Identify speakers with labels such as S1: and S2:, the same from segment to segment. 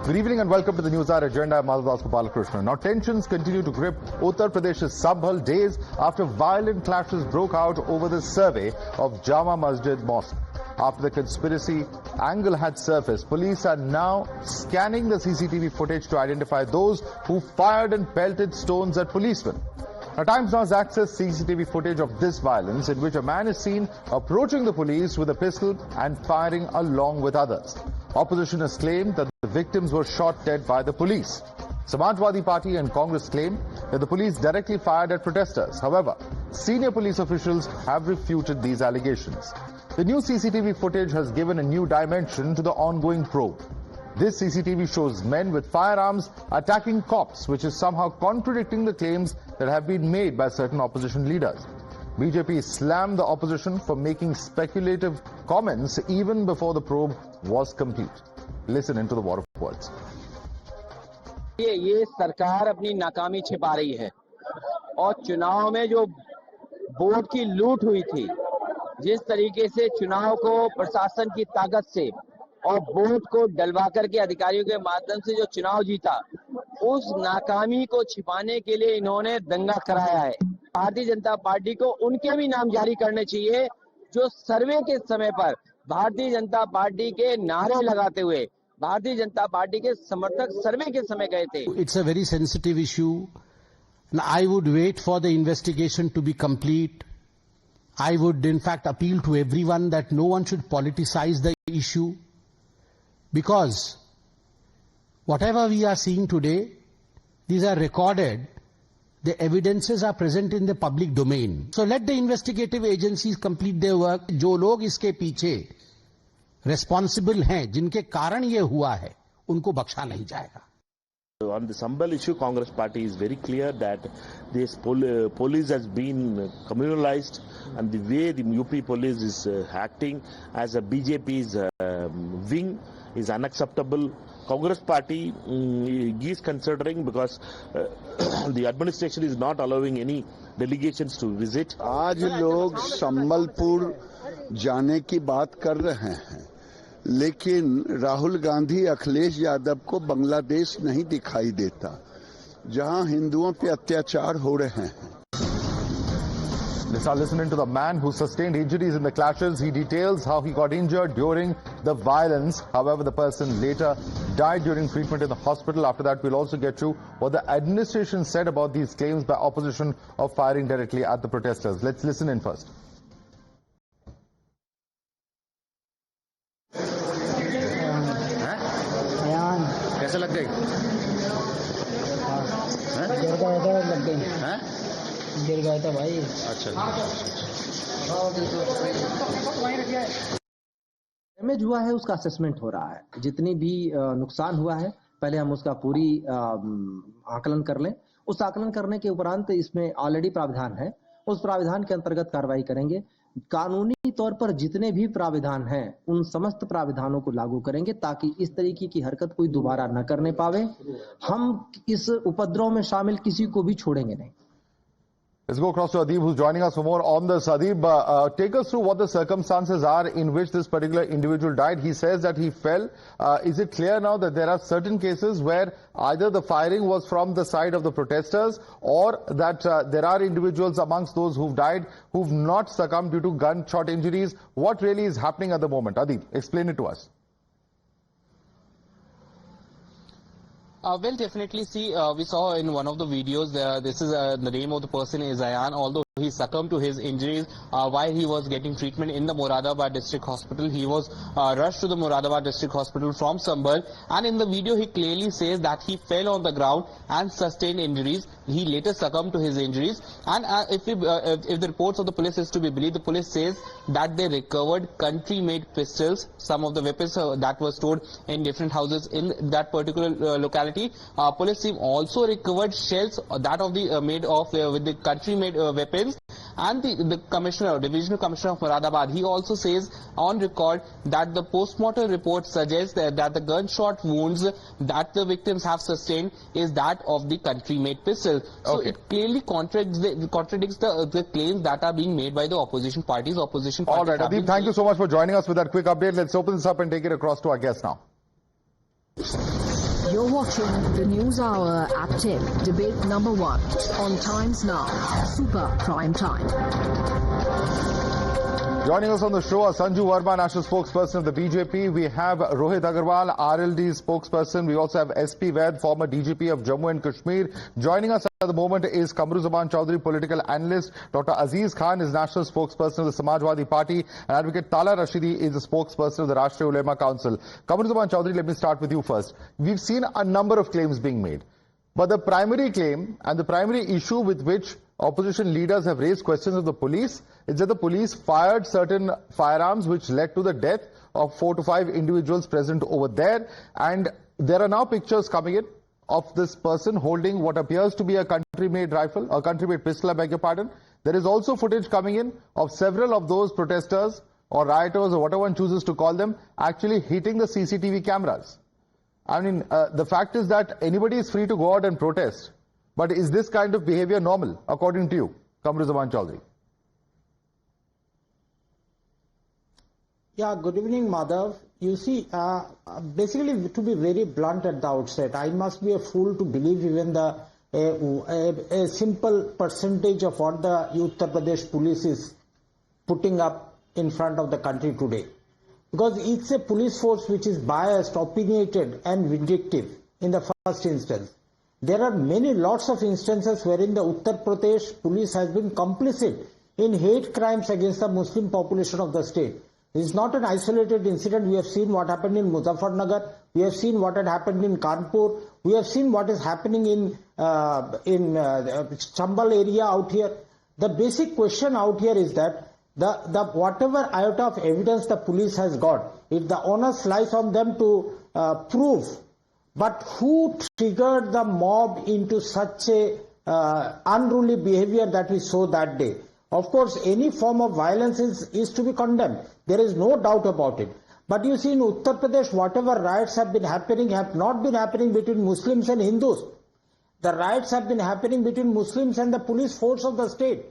S1: Good evening and welcome to the News Hour agenda. I'm Madhav Balakrishnan. Now tensions continue to grip Uttar Pradesh's Sambhal days after violent clashes broke out over the survey of Jama Masjid Mosque. After the conspiracy angle had surfaced, police are now scanning the CCTV footage to identify those who fired and pelted stones at policemen. Now, Times Now has accessed CCTV footage of this violence in which a man is seen approaching the police with a pistol and firing along with others. Opposition has claimed that the victims were shot dead by the police. Samajwadi Party and Congress claim that the police directly fired at protesters. However, senior police officials have refuted these allegations. The new CCTV footage has given a new dimension to the ongoing probe. This CCTV shows men with firearms attacking cops, which is somehow contradicting the claims that have been made by certain opposition leaders. BJP slammed the opposition for making speculative comments even before the probe was complete. Listen into the war of words.
S2: ये सरकार अपनी नाकामी छिपा रही है और चुनाव में जो वोट की लूट हुई थी, जिस तरीके से चुनाव को प्रशासन की ताकत से और वोट को डलवा करके अधिकारियों के माध्यम से जो चुनाव जीता, उस नाकामी को छिपाने के लिए इन्होंने दंगा कराया है। भारतीय जनता पार्टी को उनके भी नाम जारी करने चाहिए जो सर्वे के समय पर भारतीय जनता पार्टी के नारे लगाते हुए भारतीय जनता पार्टी के समर्थक सर्वे के समय गए थे।
S3: It's a very sensitive issue. I would wait for the investigation to be complete. I would in fact appeal to everyone that no one should politicize the issue, because whatever we are seeing today, these are recorded. The evidences are present in the public domain. So let the investigative agencies complete their work. जो लोग इसके पीछे responsible हैं, जिनके कारण ये हुआ है, उनको बख्शा नहीं जाएगा.
S4: On the Sambhal issue, Congress party is very clear that this police has been communalized, and the way the UP police is acting as a BJP's wing is unacceptable. Congress party is considering, because the administration is not allowing any delegations to visit.
S5: आज लोग संबलपुर जाने की बात कर रहे हैं, लेकिन राहुल गांधी अखिलेश यादव को बांग्लादेश नहीं दिखाई देता, जहां हिंदुओं पे अत्याचार हो रहे हैं.
S1: Let's now listen into the man who sustained injuries in the clashes. He details how he got injured during the violence. However, the person later died during treatment in the hospital. After that, we'll also get to what the administration said about these claims by opposition of firing directly at the protesters. Let's listen in first.
S6: कैसे लग गई? गिर गया था भाई.
S1: अच्छा.
S7: Damage हुआ है उसका असेसमेंट हो रहा है. जितनी भी नुकसान हुआ है पहले हम उसका पूरी आकलन कर लें. उस आकलन करने के उपरांत इसमें ऑलरेडी प्रावधान है, उस प्रावधान के अंतर्गत कार्रवाई करेंगे. कानूनी तौर पर जितने भी प्रावधान हैं उन समस्त प्रावधानों को लागू करेंगे ताकि इस तरीके की हरकत कोई दोबारा न करने पावे. हम इस उपद्रव में शामिल किसी को भी छोड़ेंगे नहीं.
S1: Let's go across to Adib, who's joining us for more on this. Adib, take us through what the circumstances are in which this particular individual died. He says that he fell. Is it clear now that there are certain cases where either the firing was from the side of the protesters, or that there are individuals amongst those who've died who've not succumbed due to gunshot injuries? What really is happening at the moment? Adib, explain it to us.
S8: Well, definitely. See, we saw in one of the videos, this is the name of the person is Ayan, although he succumbed to his injuries while he was getting treatment in the Moradabad district hospital. He was rushed to the Moradabad district hospital from Sambhal, and in the video he clearly says that he fell on the ground and sustained injuries. He later succumbed to his injuries, and if the reports of the police is to be believed, the police says that they recovered country-made pistols, some of the weapons that were stored in different houses in that particular locality. Police team also recovered shells that of the made of with the country-made weapons. And the commissioner, divisional commissioner of Moradabad, he also says on record that the post-mortem report suggests that the gunshot wounds that the victims have sustained is that of the country-made pistol. So it clearly contradicts the claims that are being made by the opposition parties. All right,
S1: Adib, thank you so much for joining us with that quick update. Let's open this up and take it across to our guest now.
S9: You're watching the News Hour at 10, debate number 1 on Times Now, Super Prime Time.
S1: Joining us on the show are Sanju Verma, national spokesperson of the BJP. We have Rohit Agarwal, RLD spokesperson. We also have SP Vaid, former DGP of Jammu and Kashmir. Joining us at the moment is Kamruzaman Chaudhary, political analyst. Dr. Aziz Khan is national spokesperson of the Samajwadi Party. And Advocate Tala Rashidi is the spokesperson of the Rashtriya Ulema Council. Kamruzaman Chaudhary, let me start with you first. We've seen a number of claims being made. But the primary claim and the primary issue with which opposition leaders have raised questions of the police is that the police fired certain firearms which led to the death of 4 to 5 individuals present over there. And there are now pictures coming in of this person holding what appears to be a country-made rifle, or country-made pistol, I beg your pardon. There is also footage coming in of several of those protesters or rioters or whatever one chooses to call them actually hitting the CCTV cameras. I mean, the fact is that anybody is free to go out and protest. But is this kind of behavior normal, according to you, Kamruzaman Chaudhary?
S10: Yeah, good evening, Madhav. You see, basically, to be very blunt at the outset, I must be a fool to believe even a simple percentage of what the Uttar Pradesh police is putting up in front of the country today. Because it's a police force which is biased, opinionated and vindictive in the first instance. There are lots of instances wherein the Uttar Pradesh police has been complicit in hate crimes against the Muslim population of the state. This is not an isolated incident. We have seen what happened in Muzaffarnagar. We have seen what had happened in Kanpur. We have seen what is happening in Chambal area out here. The basic question out here is that the whatever iota of evidence the police has got, if the onus lies on them to prove, but who triggered the mob into such a unruly behavior that we saw that day? Of course, any form of violence is to be condemned. There is no doubt about it. But you see, in Uttar Pradesh, whatever riots have been happening have not been happening between Muslims and Hindus. The riots have been happening between Muslims and the police force of the state.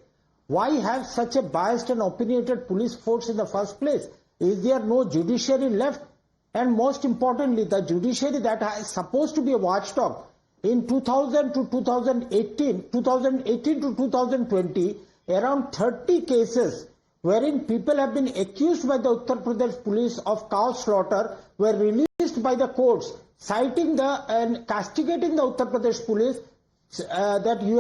S10: Why have such a biased and opinionated police force in the first place? Is there no judiciary left? And most importantly, the judiciary that is supposed to be a watchdog in 2000 to 2018 to 2020, around 30 cases wherein people have been accused by the Uttar Pradesh police of cow slaughter were released by the courts, citing and castigating the Uttar Pradesh police that you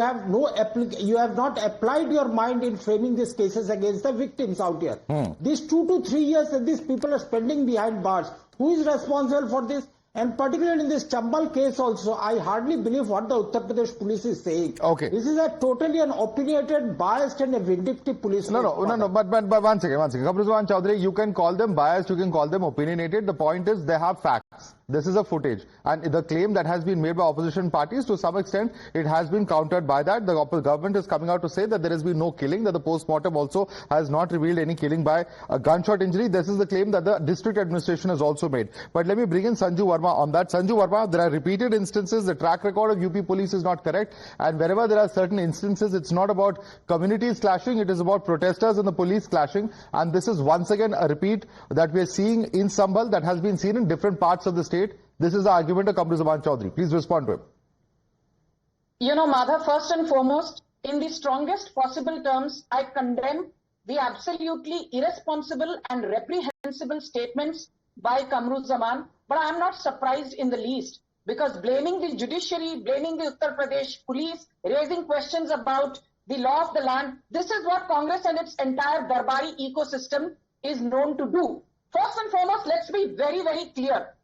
S10: have not applied your mind in framing these cases against the victims out here. These 2 to 3 years that these people are spending behind bars, who is responsible for this? And particularly in this Chambal case also, I hardly believe what the Uttar Pradesh police is saying.
S1: Okay.
S10: This is a totally an opinionated, biased and a vindictive police.
S1: No, but one second. Kamruzaman Chaudhary, you can call them biased, you can call them opinionated. The point is they have facts. This is a footage. And the claim that has been made by opposition parties, to some extent, it has been countered by that. The government is coming out to say that there has been no killing, that the post-mortem also has not revealed any killing by a gunshot injury. This is the claim that the district administration has also made. But let me bring in Sanju Verma on that. Sanju Verma, there are repeated instances. The track record of UP police is not correct. And wherever there are certain instances, it's not about communities clashing. It is about protesters and the police clashing. And this is once again a repeat that we are seeing in Sambhal that has been seen in different parts of the state. This is the argument of Kamruzaman Chaudhary. Please respond to him.
S11: You know, Madhav, first and foremost, in the strongest possible terms, I condemn the absolutely irresponsible and reprehensible statements by Kamruzaman. But I am not surprised in the least, because blaming the judiciary, blaming the Uttar Pradesh police, raising questions about the law of the land, this is what Congress and its entire Darbari ecosystem is known to do. First and foremost, let's be very, very clear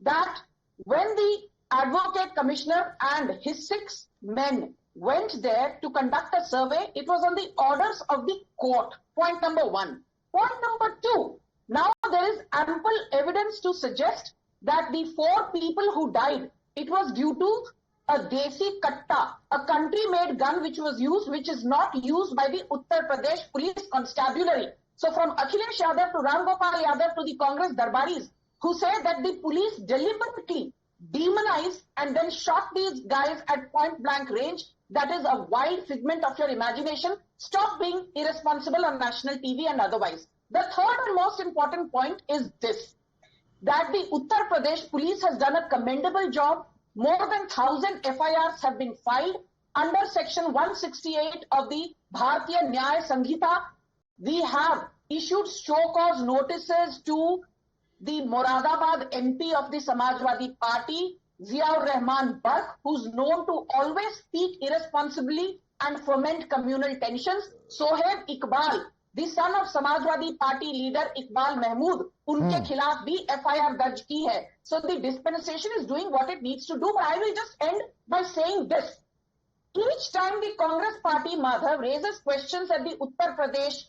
S11: that when the Advocate Commissioner and his 6 men went there to conduct a survey, it was on the orders of the court. Point number 1. Point number 2. Now there is ample evidence to suggest that the 4 people who died, it was due to a desi katta, a country-made gun which was used, which is not used by the Uttar Pradesh police constabulary. So from Akhilesh Yadav to Ram Gopal Yadav to the Congress Darbaris, who say that the police deliberately demonized and then shot these guys at point blank range, that is a wild figment of your imagination. Stop being irresponsible on national TV and otherwise. The third and most important point is this, that the Uttar Pradesh police has done a commendable job more than 1,000 FIRs have been filed under section 168 of the Bharatiya Nyaya Sanghita. We have issued show cause notices to the Moradabad MP of the Samajwadi Party, Ziaur Rahman Barq, who's known to always speak irresponsibly and foment communal tensions. Sohaib Iqbal, the son of Samajwadi Party leader Iqbal Mahmood, उनके खिलाफ भी FIR दर्ज की है. So the dispensation is doing what it needs to do. But I will just end by saying this. Each time the Congress party, Madhav, raises questions at the Uttar Pradesh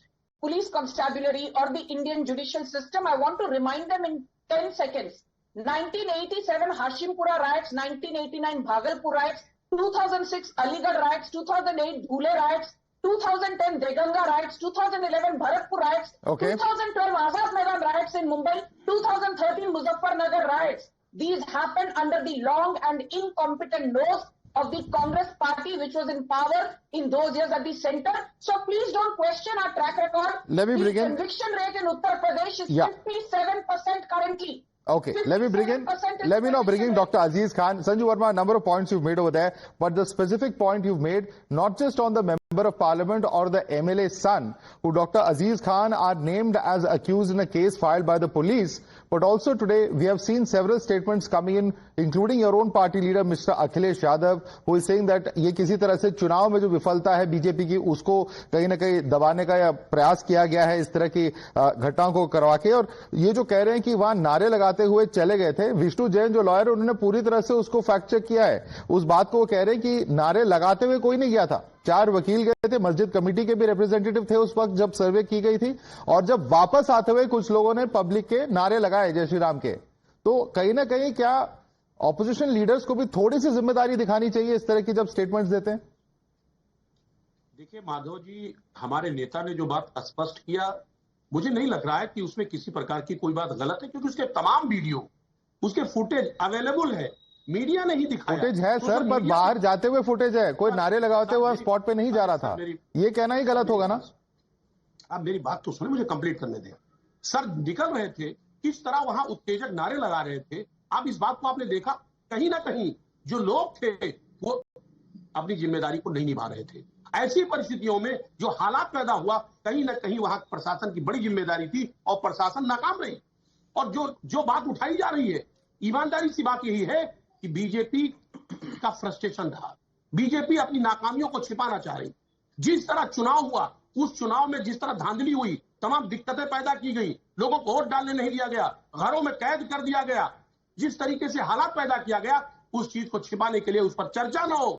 S11: police constabulary or the Indian judicial system, I want to remind them in 10 seconds. 1987 Hashimpura riots, 1989 Bhagalpur riots, 2006 Aligarh riots, 2008 Dhule riots, 2010 Deganga riots, 2011 Bharatpur riots, 2012 Azad Maidan riots in Mumbai, 2013 Muzaffarnagar riots. These happened under the long and incompetent nose of the Congress party, which was in power in those years at the center. So please don't question our track record.
S1: Let me begin.
S11: The conviction rate in Uttar Pradesh is 57% currently.
S1: Okay, let me begin. Let me now bring in Dr. Aziz Khan. Sanju Verma, a number of points you've made over there, but the specific point you've made, not just on the Member of Parliament or the MLA's son, who Dr. Aziz Khan are named as accused in a case filed by the police, but also today we have seen several statements coming in, including your own party leader, Mr. Akhilesh Yadav, who is saying that ये किसी तरह से चुनाव में जो विफलता है BJP की, उसको कहीं न कहीं दबाने का या प्रयास किया गया है इस तरह की घटनाओं को करवा के. और ये जो कह रहे हैं कि वहां नारे लगाते हुए चले गए थे, विष्णु जैन जो लॉयर, उन्होंने पूरी तरह से उसको फैक्ट चेक किया है. उस बात को वो कह रहे हैं कि नारे लगाते हुए कोई नहीं गया था. 4 वकील गए थे, मस्जिद कमेटी के भी रिप्रेजेंटेटिव थे उस वक्त जब सर्वे की गई थी, और जब वापस आते हुए कुछ लोगों ने पब्लिक के नारे लगाए जय श्री राम के. तो कहीं ना कहीं क्या ऑपोजिशन लीडर्स को भी थोड़ी सी जिम्मेदारी दिखानी चाहिए इस तरह की जब स्टेटमेंट्स देते हैं?
S12: देखिए माधव जी, हमारे नेता ने जो बात स्पष्ट किया, मुझे नहीं लग रहा है कि उसमें किसी प्रकार की कोई बात गलत है, क्योंकि उसके तमाम वीडियो, उसके फुटेज अवेलेबल है. मीडिया नहीं दिखाया.
S1: फुटेज है सर, पर बाहर जाते हुए फुटेज है, कोई नारे लगाते हुए स्पॉट पे नहीं जा रहा था. ये कहना ही गलत होगा ना.
S12: आप मेरी बात तो सुने, मुझे कंप्लीट करने दें. सर निकल रहे थे, किस तरह वहां उत्तेजक नारे लगा रहे थे. आप इस बात को आपने देखा, कहीं ना कहीं जो लोग थे वो अपनी जिम्मेदारी को नहीं निभा रहे थे. ऐसी परिस्थितियों में जो हालात पैदा हुआ, कहीं ना कहीं वहां प्रशासन की बड़ी जिम्मेदारी थी और प्रशासन नाकाम रही. और जो बात उठाई जा रही है, ईमानदारी सी बात यही है कि बीजेपी का फ्रस्ट्रेशन था. बीजेपी अपनी नाकामियों को छिपाना चाह रही. जिस तरह चुनाव हुआ, उस चुनाव में जिस तरह धांधली हुई, तमाम दिक्कतें पैदा की गई, लोगों को वोट डालने नहीं दिया गया, घरों में कैद कर दिया गया, जिस तरीके से हालात पैदा किया गया, उस चीज को छिपाने के लिए, उस पर चर्चा न हो,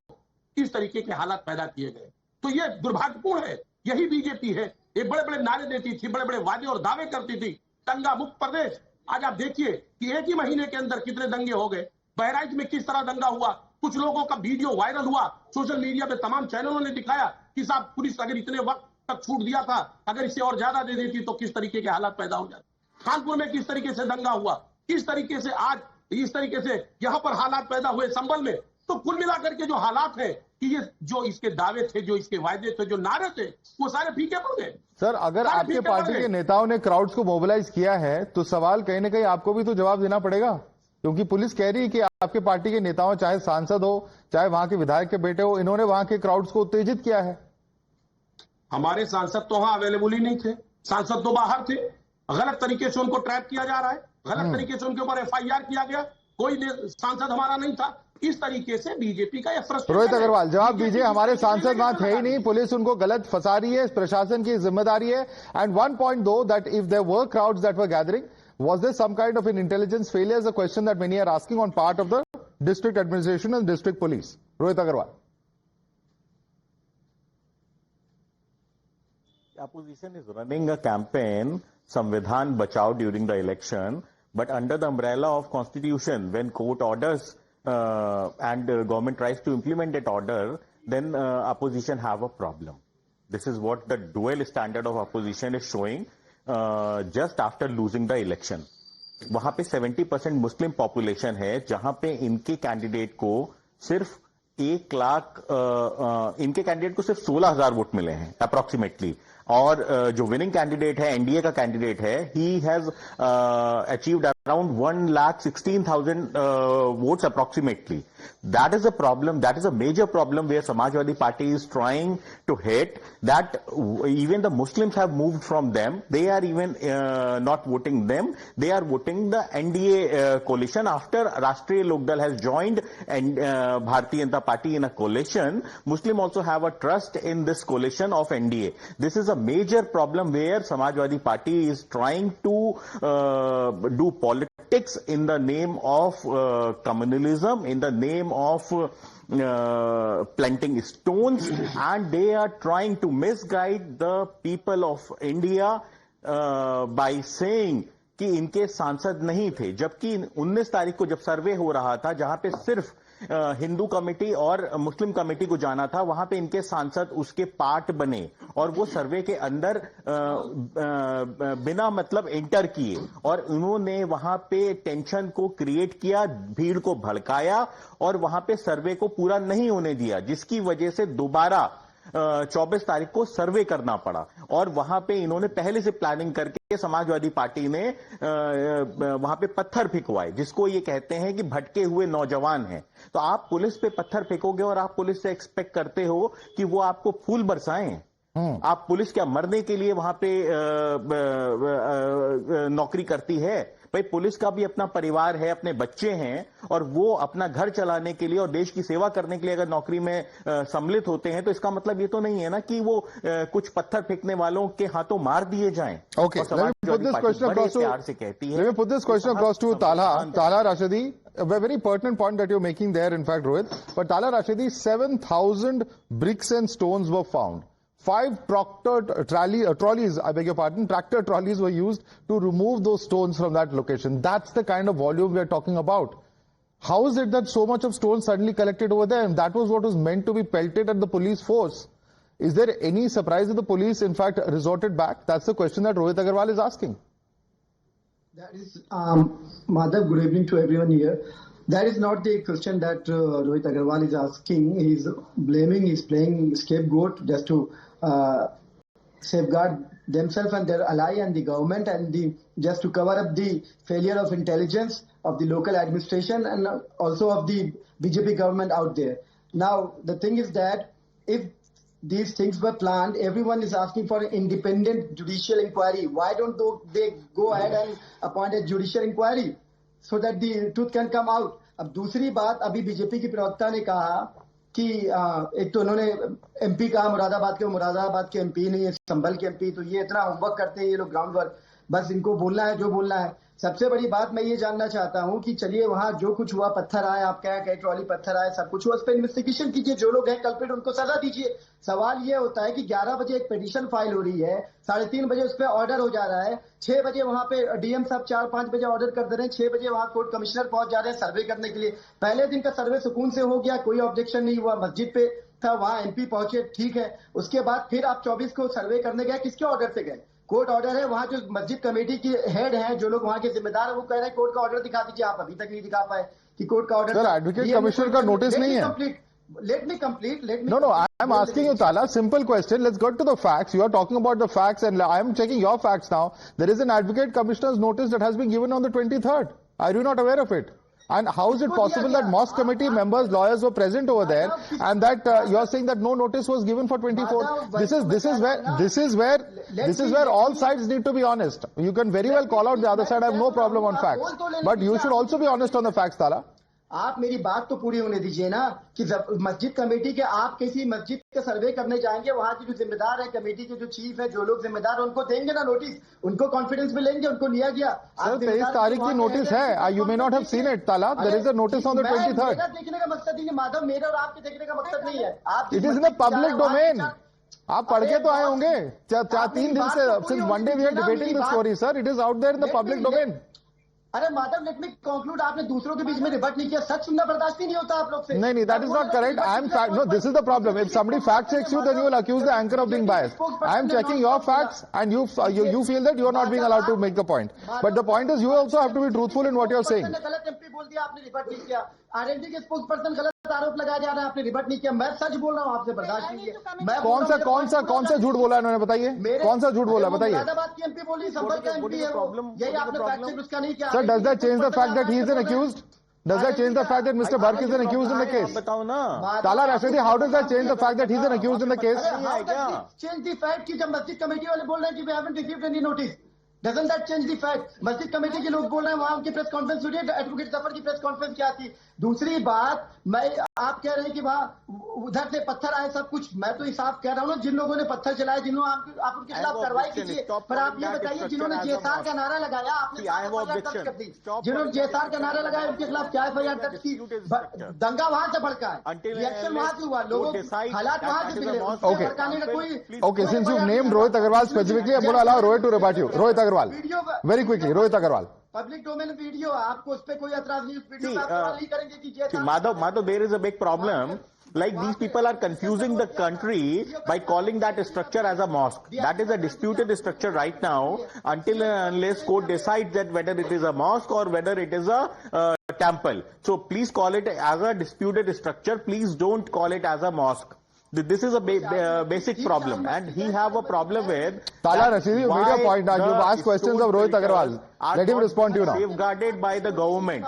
S12: इस तरीके के हालात पैदा किए गए. तो ये दुर्भाग्यपूर्ण है. यही बीजेपी है. ये बड़े बड़े नारे देती थी, बड़े बड़े वादे और दावे करती थी, दंगा मुक्त प्रदेश. आज आप देखिए कि एक ही महीने के अंदर कितने दंगे हो गए. बहराइच में किस तरह दंगा हुआ, कुछ लोगों का वीडियो वायरल हुआ, सोशल मीडिया पे तमाम चैनलों ने दिखाया कि साहब पुलिस अगर इतने वक्त तक छूट दिया था, अगर इसे और ज्यादा दे देती तो किस तरीके के हालात पैदा हो जाते. कानपुर में किस तरीके से दंगा हुआ, किस तरीके से आज इस तरीके से यहां पर हालात पैदा हुए संभल में. तो कुल मिलाकर के जो हालात है कि ये जो इसके दावे थे, जो इसके वायदे थे, जो नारे थे, वो सारे फीके पड़ गए.
S1: सर अगर आपके पार्टी के नेताओं ने क्राउड्स को मोबिलाइज किया है तो सवाल कहीं ना कहीं आपको भी तो जवाब देना पड़ेगा, क्योंकि पुलिस कह रही है कि आपके पार्टी के नेताओं, चाहे सांसद हो चाहे वहां के विधायक के बेटे हो, इन्होंने वहां के क्राउड्स को उत्तेजित किया है.
S12: हमारे सांसद तो वहां अवेलेबल ही नहीं थे. सांसद तो बाहर थे. गलत तरीके से उनको ट्रैप किया जा रहा है, गलत तरीके से उनके ऊपर FIR किया गया. कोई सांसद हमारा नहीं था. इस तरीके से बीजेपी का यह फ्रस्ट्रेशन.
S1: रोहित अग्रवाल जवाब दीजिए, हमारे सांसद वहां थे ही नहीं, पुलिस उनको गलत फंसा रही है, प्रशासन की जिम्मेदारी है. एंड वन पॉइंट दो, that if there were crowds that were gathering, was there some kind of an intelligence failure, is a question that many are asking on part of the district administration and district police. Rohit Agarwal.
S13: The opposition is running a campaign, Samvidhan Bachao, during the election, but under the umbrella of constitution, when court orders and government tries to implement that order, then opposition have a problem. This is what the dual standard of opposition is showing. Just after losing the election, वहां पे 70% Muslim population है, जहां पे इनके candidate को सिर्फ 1 लाख, इनके candidate को सिर्फ 16,000 वोट मिले हैं अप्रोक्सीमेटली. और जो विनिंग कैंडिडेट है, एनडीए का कैंडिडेट है, he has achieved around 1,16,000 votes approximately. That is a problem. That is a major problem where Samajwadi Party is trying to hit. That even the Muslims have moved from them. They are even not voting them. They are voting the NDA coalition after Rashtriya Lokdal has joined and Bharatiya Janata Party in a coalition. Muslim also have a trust in this coalition of NDA. This is a major problem where Samajwadi Party is trying to do politics in the name of communalism, in the name of planting stones, and they are trying to misguide the people of India by saying कि इनके सांसद नहीं थे, जबकि 19 तारीख को जब सर्वे हो रहा था जहां पे सिर्फ हिंदू कमेटी और मुस्लिम कमेटी को जाना था, वहां पे इनके सांसद उसके पार्ट बने और वो सर्वे के अंदर बिना मतलब एंटर किए और उन्होंने वहां पे टेंशन को क्रिएट किया, भीड़ को भड़काया और वहां पे सर्वे को पूरा नहीं होने दिया, जिसकी वजह से दोबारा 24 तारीख को सर्वे करना पड़ा और वहां पे इन्होंने पहले से प्लानिंग करके समाजवादी पार्टी ने वहां पे पत्थर फेंकवाए, जिसको ये कहते हैं कि भटके हुए नौजवान हैं। तो आप पुलिस पे पत्थर फेंकोगे और आप पुलिस से एक्सपेक्ट करते हो कि वो आपको फूल बरसाएं? आप पुलिस क्या मरने के लिए वहां पे नौकरी करती है? भाई पुलिस का भी अपना परिवार है, अपने बच्चे हैं और वो अपना घर चलाने के लिए और देश की सेवा करने के लिए अगर नौकरी में सम्मिलित होते हैं तो इसका मतलब ये तो नहीं है ना कि वो कुछ पत्थर फेंकने वालों के हाथों मार दिए जाएं।
S1: Okay, let me put this question across to Tala Rashidi. A very pertinent point that you're making there, in fact, Rohit. But Tala Rashidi, 7,000 bricks and stones were found. 5 tractor trolleys, I beg your pardon, tractor trolleys were used to remove those stones from that location. That's the kind of volume we are talking about. How is it that so much of stones suddenly collected over there? And that was what was meant to be pelted at the police force. Is there any surprise that the police, in fact, resorted back? That's the question that Rohit Agarwal is asking.
S6: That is, Madhav, good evening to everyone here. That is not the question that Rohit Agarwal is asking. He's playing scapegoat just to safeguard themselves and their ally and the government and just to cover up the failure of intelligence of the local administration and also of the BJP government out there. Now, the thing is that if these things were planned, everyone is asking for an independent judicial inquiry. Why don't they go ahead and appoint a judicial inquiry so that the truth can come out? अब दूसरी बात, अभी BJP की प्रवक्ता ने कहा कि एक तो उन्होंने एमपी कहा मुरादाबाद के एमपी नहीं है, संभल के एमपी, तो ये इतना होमवर्क करते हैं ये लोग, ग्राउंड वर्क, बस इनको बोलना है जो बोलना है। सबसे बड़ी बात मैं ये जानना चाहता हूं कि चलिए वहां जो कुछ हुआ, पत्थर आए, आप कहे ट्रॉली पत्थर आए, सब कुछ हुआ, उस पर इन्वेस्टिगेशन कीजिए, जो लोग हैं कल्प्रिट उनको सजा दीजिए। सवाल ये होता है कि 11 बजे एक पिटीशन फाइल हो रही है, 3:30 बजे उस पर ऑर्डर हो जा रहा है, 6 बजे वहां पे डीएम साहब 4-5 बजे ऑर्डर कर दे रहे हैं, 6 बजे वहां कोर्ट कमिश्नर पहुंच जा रहे हैं सर्वे करने के लिए। पहले दिन का सर्वे सुकून से हो गया, कोई ऑब्जेक्शन नहीं हुआ, मस्जिद पे था, वहां एमपी पहुंचे, ठीक है। उसके बाद फिर आप 24 को सर्वे करने गए, किसके ऑर्डर से गए? कोर्ट ऑर्डर है, वहां जो मस्जिद कमेटी के हेड हैं, जो लोग वहां के जिम्मेदार है, वो कह रहे हैं कोर्ट का ऑर्डर दिखा दीजिए। आप अभी तक नहीं दिखा पाए कि कोर्ट का ऑर्डर।
S1: सर, एडवोकेट कमिश्नर का नोटिस नहीं है।
S6: Let me complete.
S1: No, I am asking you, Tala, simple question. Let's get to the facts. You are talking about the facts and I am checking your facts now. There is an advocate commissioner's notice that has been given on the 23rd. Are you not aware of it? And how is it possible that mosque committee members, lawyers were present over there and that you are saying that no notice was given for 24th? This is where all sides need to be honest. You can very well call out the other side. I have no problem on facts. But you should also be honest on the facts, Tala.
S6: आप मेरी बात तो पूरी होने दीजिए ना कि मस्जिद कमेटी के, आप किसी मस्जिद का सर्वे करने जाएंगे, वहां की जो जिम्मेदार है, कमेटी के जो चीफ है, जो लोग जिम्मेदार है, उनको देंगे ना नोटिस, उनको कॉन्फिडेंस में लेंगे, उनको लिया गया।
S1: 23 तारीख की नोटिस है, you may not have seen it, ताला, there is a notice on the 23rd।
S6: मेरा देखने का मकसद नहीं है माधव, मेरा और आपके देखने का मकसद नहीं है। आप
S1: it is in the public domain. आप पढ़ के तो आए होंगे 3 दिन से, since Monday we are debating the story sir, it is out there in the public domain.
S6: अरे माधव, लेट मी कंक्लूड, आपने दूसरों के बीच में रिबट नहीं किया, सच सुनना बर्दाश्त ही नहीं होता आप लोग से।
S1: नहीं, that is not correct. I am no, this is the problem. If somebody fact checks you, then you will accuse the anchor of being biased. I am checking your facts, and you feel that you are not being allowed to make the point. But the point is, you also have to be truthful in what you are saying.
S6: गलत MP बोल दिया आपने, रिबट नहीं किया। RLD के spokes person गलत आरोप लगाया जा रहा है, आपने रिबट नहीं किया। मैं सच बोल रहा हूँ, आपसे बर्दाश्त कीजिए। मैं
S1: कौन सा झूठ बोला इन्होंने, बताइए कौन सा झूठ बोला, बताइए।
S6: मुरादाबाद की एमपी बोली, संभल का एमपी है वो, यही आपने फैक्ट चेक उसका नहीं किया।
S1: Sir, does that change the fact that he is an accused? Does that change the fact that Mr. Bhark is an accused in the case?
S13: बताओ ना।
S1: Tala Rashidi, how does that change the fact that he is an accused in the case?
S6: How does it change the fact कि जब मस्जिद committee वाले बोल रहे हैं कि we haven't received any notice? Doesn't that change the fact? मस्जिद committee के लोग बोल रहे हैं, वहां उनकी प्रेस कॉन्फ्रेंस हुई है, एडवोकेट जफर की प्रेस कॉन्फ्रेंस क्या थी? दूसरी बात, मैं आप कह रहे हैं कि वहां उधर से पत्थर आए सब कुछ, मैं तो साफ कह रहा हूँ ना, जिन लोगों ने पत्थर चलाए, जिन्होंने आप उनके खिलाफ कार्रवाई कीजिए। पर आप ये बताइए, जिन्होंने जेएसआर का नारा लगाया, आपने एफआईआर दर्ज कर दी। जिन्होंने जेएसआर का नारा लगाया, उनके खिलाफ क्या एफआईआर दर्ज की? दंगा वहां से भड़का है, रिएक्शन वहां से हुआ, लोगों हालात वहां से बिगड़े, भड़काने का कोई।
S1: Okay, since you've named Rohit Agarwal specifically, I'm going to allow Rohit to rebut you. Rohit Agarwal, very quickly, Rohit Agarwal.
S6: Public domain video, आपको उस पर कोई एतराज नहीं, उस वीडियो पर सवाल नहीं करेंगे कि JSR.
S13: Madhav, there is a big problem. Like these people are confusing the country by calling that structure as a mosque. That is a disputed structure right now until and unless court decides that whether it is a mosque or whether it is a temple. So please call it as a disputed structure. Please don't call it as a mosque. This is a basic problem, and he have a problem with.
S1: Tala Rashidi, you made your point now. You've asked questions of Rohit Agarwal. Let him respond to you now.
S13: Safeguarded by the government.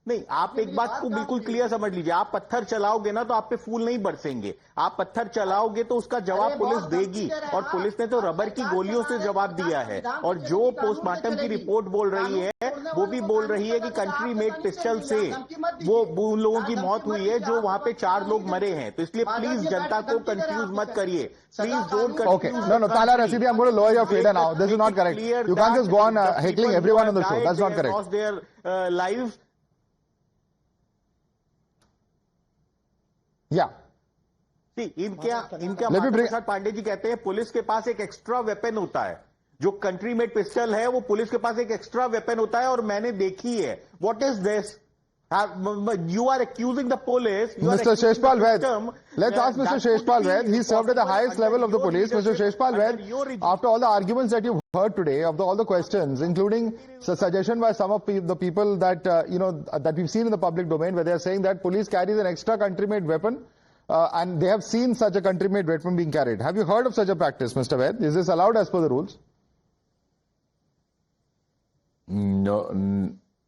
S13: नहीं, आप एक बात को बिल्कुल clear समझ लीजिए, आप पत्थर चलाओगे ना तो आप पे फूल नहीं बरसेंगे। आप पत्थर चलाओगे तो उसका जवाब पुलिस देगी, और पुलिस ने तो रबर की गोलियों से जवाब दिया है। और जो पोस्टमार्टम की रिपोर्ट बोल रही है, वो भी बोल रही है कि कंट्री मेड पिस्टल से वो उन लोगों की मौत हुई है जो वहां पे 4 लोग मरे हैं। तो इसलिए प्लीज जनता को कंफ्यूज मत करिए, please don't confuse.
S1: Okay, no, Tala Rashidi, I'm going to lower your fader now. This is not correct. You can't just go on heckling everyone on the show. That's not correct.
S13: Lost their lives.
S1: Yeah.
S13: इनका प्रसाद पांडे जी कहते हैं police के पास एक extra weapon होता है, जो country made pistol है वो पुलिस के पास एक एक्स्ट्रा वेपन होता है, और मैंने देखी है। What is this? You are accusing the police.
S1: Mr. Sheshpal Vaid, let's ask Mr. Sheshpal Vaid. He served at the highest level of the police. Mr. Sheshpal Vaid, after all the arguments that you've heard today, of all the questions, including suggestion by some of the people that that we've seen in the public domain, where they are saying that police carries an extra country-made weapon, and they have seen such a country-made weapon being carried. Have you heard of such a practice, Mr. Vaid? Is this allowed as per the rules?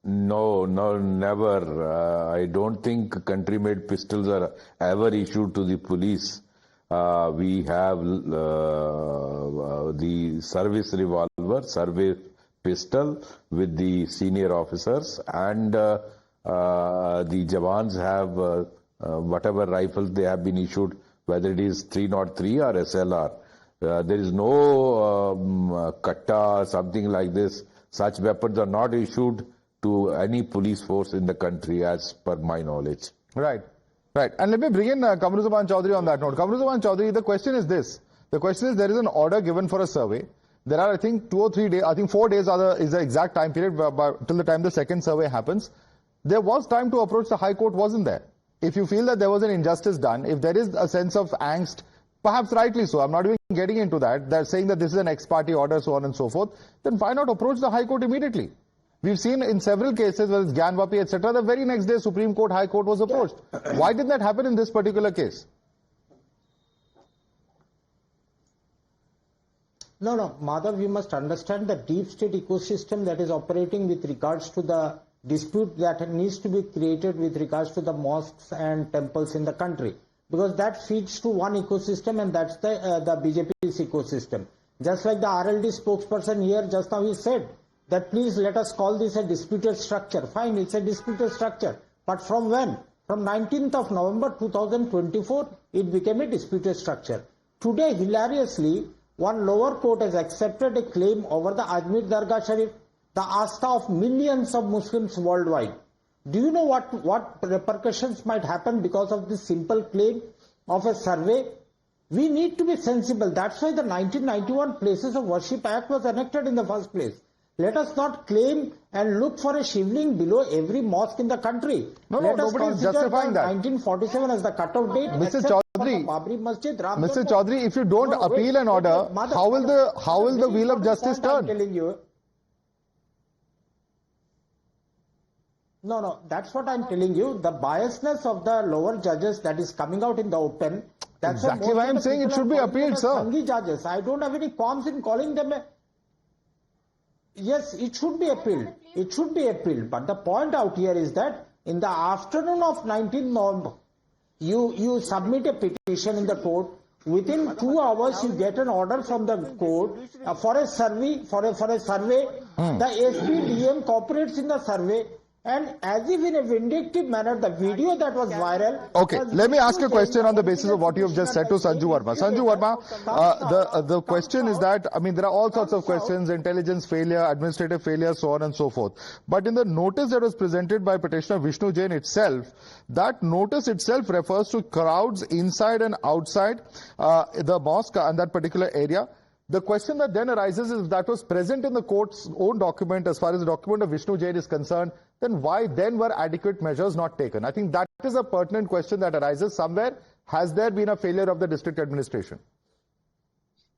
S14: No, never. I don't think country-made pistols are ever issued to the police. We have the service revolver, service pistol with the senior officers, and the Jawans have whatever rifles they have been issued, whether it is 303 or SLR. There is no katta, something like this. Such weapons are not issued to any police force in the country, as per my knowledge.
S1: Right. And let me bring in Kamruzaman Chaudhary on that note. Kamruzaman Chaudhary, the question is this. The question is, there is an order given for a survey. There are, I think, 2 or 3 days, I think 4 days is the exact time period till the time the second survey happens. There was time to approach the High Court, wasn't there? If you feel that there was an injustice done, if there is a sense of angst, perhaps rightly so, I'm not even getting into that, they're saying that this is an ex-party order, so on and so forth, then why not approach the High Court immediately? We've seen in several cases, whether it's Gyanvapi, etc., the very next day Supreme Court, High Court was approached. Why did that happen in this particular case?
S10: No, Madhav, we must understand the deep state ecosystem that is operating with regards to the dispute that needs to be created with regards to the mosques and temples in the country. Because that feeds to one ecosystem, and that's the BJP's ecosystem. Just like the RLD spokesperson here just now, he said that please let us call this a disputed structure. Fine, it's a disputed structure. But from when? From 19th of November 2024, it became a disputed structure. Today, hilariously, one lower court has accepted a claim over the Ajmer Dargah Sharif, the Astha of millions of Muslims worldwide. Do you know what repercussions might happen because of this simple claim of a survey? We need to be sensible. That's why the 1991 Places of Worship Act was enacted in the first place. Let us not claim and look for a shivling below every mosque in the country.
S1: Nobody is justifying that.
S10: 1947 as the cutoff date.
S1: Mr. Chaudhary, if you don't appeal an order, how will the wheel of justice turn?
S10: I'm telling you. No, that's what I'm telling you. The biasness of the lower judges that is coming out in the open. That's
S1: exactly why I'm saying it should be appealed, sir.
S10: Sanghi judges. I don't have any qualms in calling them. Yes, it should be appealed. It should be appealed. But the point out here is that in the afternoon of 19th November, you submit a petition in the court. Within 2 hours, you get an order from the court for a survey. The SP DM cooperates in the survey. And as if in a vindictive manner, the video that was viral...
S1: Okay, let me ask a question on the basis of what you have just said to Sanju Verma. Sanju Verma, the question is that, I mean, there are all sorts of questions, intelligence failure, administrative failure, so on and so forth. But in the notice that was presented by petitioner Vishnu Jain itself, that notice itself refers to crowds inside and outside the mosque and that particular area. The question that then arises is if that was present in the court's own document as far as the document of Vishnu Jain is concerned, then why then were adequate measures not taken? I think that is a pertinent question that arises somewhere. Has there been a failure of the district administration?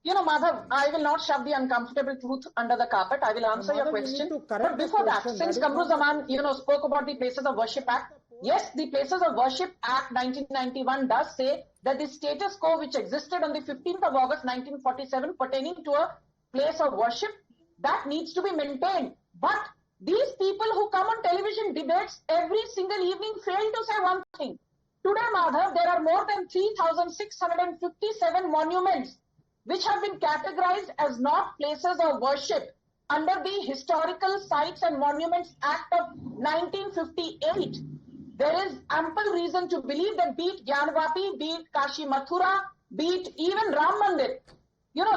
S11: You know, Madhav, I will not shove the uncomfortable truth under the carpet. I will answer your question. But before that, since Kamruzaman, spoke about the Places of Worship Act, yes, the Places of Worship Act 1991 does say that the status quo which existed on the 15th of August 1947 pertaining to a place of worship, that needs to be maintained. But these people who come on television debates every single evening fail to say one thing. Today, Madhav, there are more than 3,657 monuments which have been categorized as not places of worship under the Historical Sites and Monuments Act of 1958. There is ample reason to believe that be it Gyanvapi, be it Kashi Mathura, be it even Ram Mandir,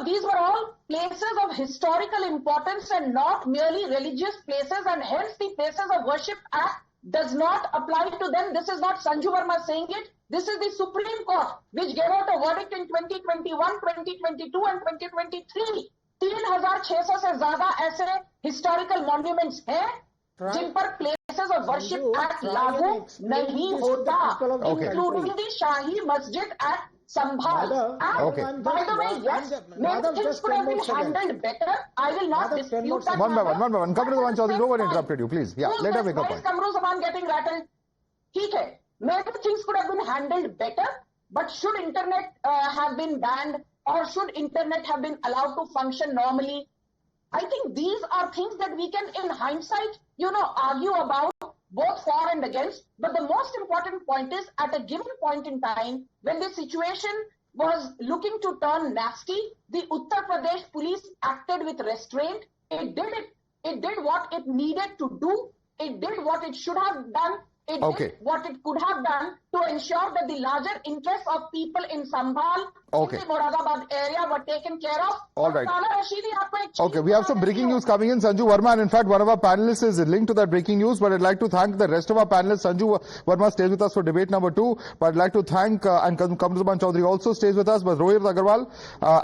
S11: these were all places of historical importance and not merely religious places, and hence the Places of Worship Act does not apply to them. This is not Sanju Verma saying it. This is the Supreme Court which gave out a verdict in 2021, 2022 and 2023. 3,600 से ज़्यादा ऐसे historical monuments हैं जिन पर Places of Worship Act लागू नहीं होता, including the Shahi Masjid at Sambhal. And by the way, yes, maybe things could have been handled better. I will not dispute that.
S1: One by one. Kamruzaman Chaudhary, no one interrupted you, please. Yeah, let her make a point.
S11: Kamruzaman getting rattled. ठीक है, maybe things could have been handled better, but should internet have been banned or should internet have been allowed to function normally? I think these are things that we can, in hindsight, argue about both for and against. But the most important point is, at a given point in time, when the situation was looking to turn nasty, the Uttar Pradesh police acted with restraint. It did what it needed to do. It did what it should have done. It did what it could have done to ensure that the larger interests of people in Sambhal, in the Moradabad area were taken care of.
S1: All right. Okay, we have some breaking news coming in, Sanju Verma, and in fact, one of our panelists is linked to that breaking news, but I'd like to thank the rest of our panelists. Sanju Verma stays with us for debate number 2, but I'd like to thank, and Kamruzaman Chaudhary also stays with us, but Rohit Agarwal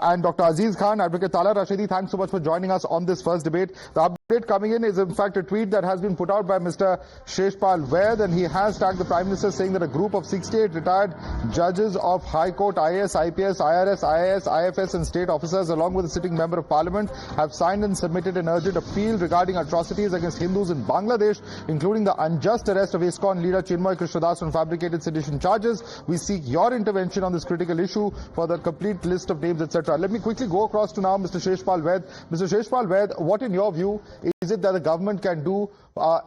S1: and Dr. Aziz Khan, Advocate Tala Rashidi, thanks so much for joining us on this first debate. The update coming in is in fact a tweet that has been put out by Mr. Sheshpal Vaid, and he has tagged the Prime Minister saying that a group of 68 retired judges of High Court, IAS, IPS, IRS, IAS, IFS and state officers along with a sitting member of parliament have signed and submitted an urgent appeal regarding atrocities against Hindus in Bangladesh, including the unjust arrest of ISKCON leader Chinmoy Krishnadas on fabricated sedition charges. We seek your intervention on this critical issue for the complete list of names, etc. Let me quickly go across to now Mr. Sheshpal Vaid. Mr. Sheshpal Vaid, what in your view is it that the government can do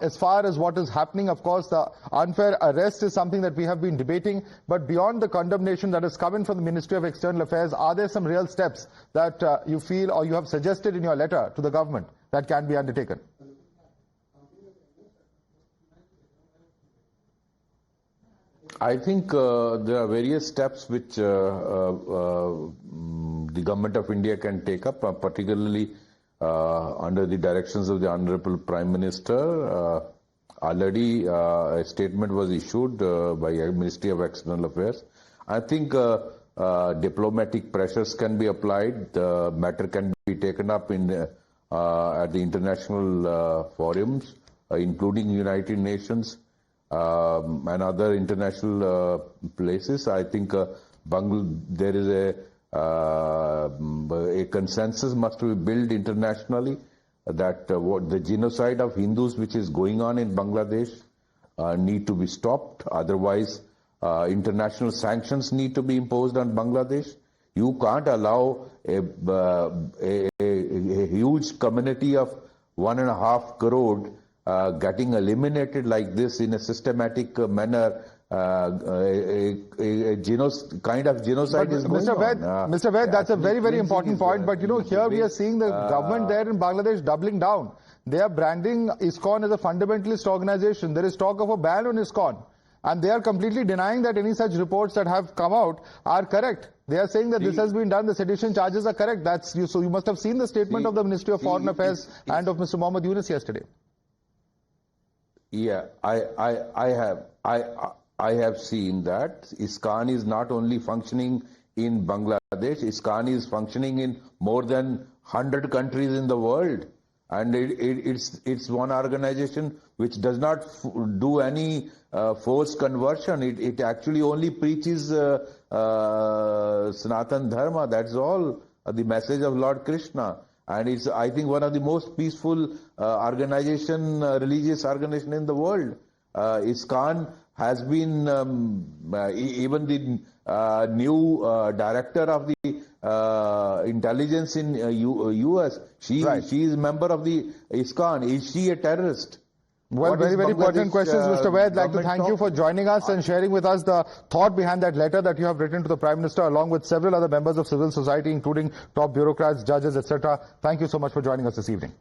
S1: as far as what is happening? Of course, the unfair arrest is something that we have been debating, but beyond the condemnation that is coming from the Ministry of External Affairs, are there some real steps that you feel or you have suggested in your letter to the government that can be undertaken?
S14: I think there are various steps which the government of India can take up, particularly under the directions of the Honorable Prime Minister. Already a statement was issued by the Ministry of External Affairs. I think diplomatic pressures can be applied. The matter can be taken up in at the international forums, including United Nations and other international places. I think there is a consensus must be built internationally that what the genocide of Hindus which is going on in Bangladesh need to be stopped. Otherwise, international sanctions need to be imposed on Bangladesh. You can't allow a huge community of 1.5 crore getting eliminated like this in a systematic manner. Kind of genocide is going on.
S1: Mr. Vaid, that's a very, very important point. But here we are seeing the government there in Bangladesh doubling down. They are branding ISKCON as a fundamentalist organization. There is talk of a ban on ISKCON. And they are completely denying that any such reports that have come out are correct. They are saying that this has been done, the sedition charges are correct. So you must have seen the statement of the Ministry of Foreign Affairs and of Mr. Mohammad Yunus yesterday.
S14: Yeah, I have seen that ISKCON is not only functioning in Bangladesh, ISKCON is functioning in more than 100 countries in the world. And it's one organization which does not do any forced conversion. It actually only preaches Sanatan Dharma. That's all, the message of Lord Krishna. And it's, I think, one of the most peaceful religious organization in the world. ISKCON has been, even the new director of the intelligence in US, she is a member of the ISKCON. Is she a terrorist?
S1: Well, very, very pertinent questions, Mr. Vaid. I'd like to thank you for joining us and sharing with us the thought behind that letter that you have written to the Prime Minister, along with several other members of civil society, including top bureaucrats, judges, etc. Thank you so much for joining us this evening.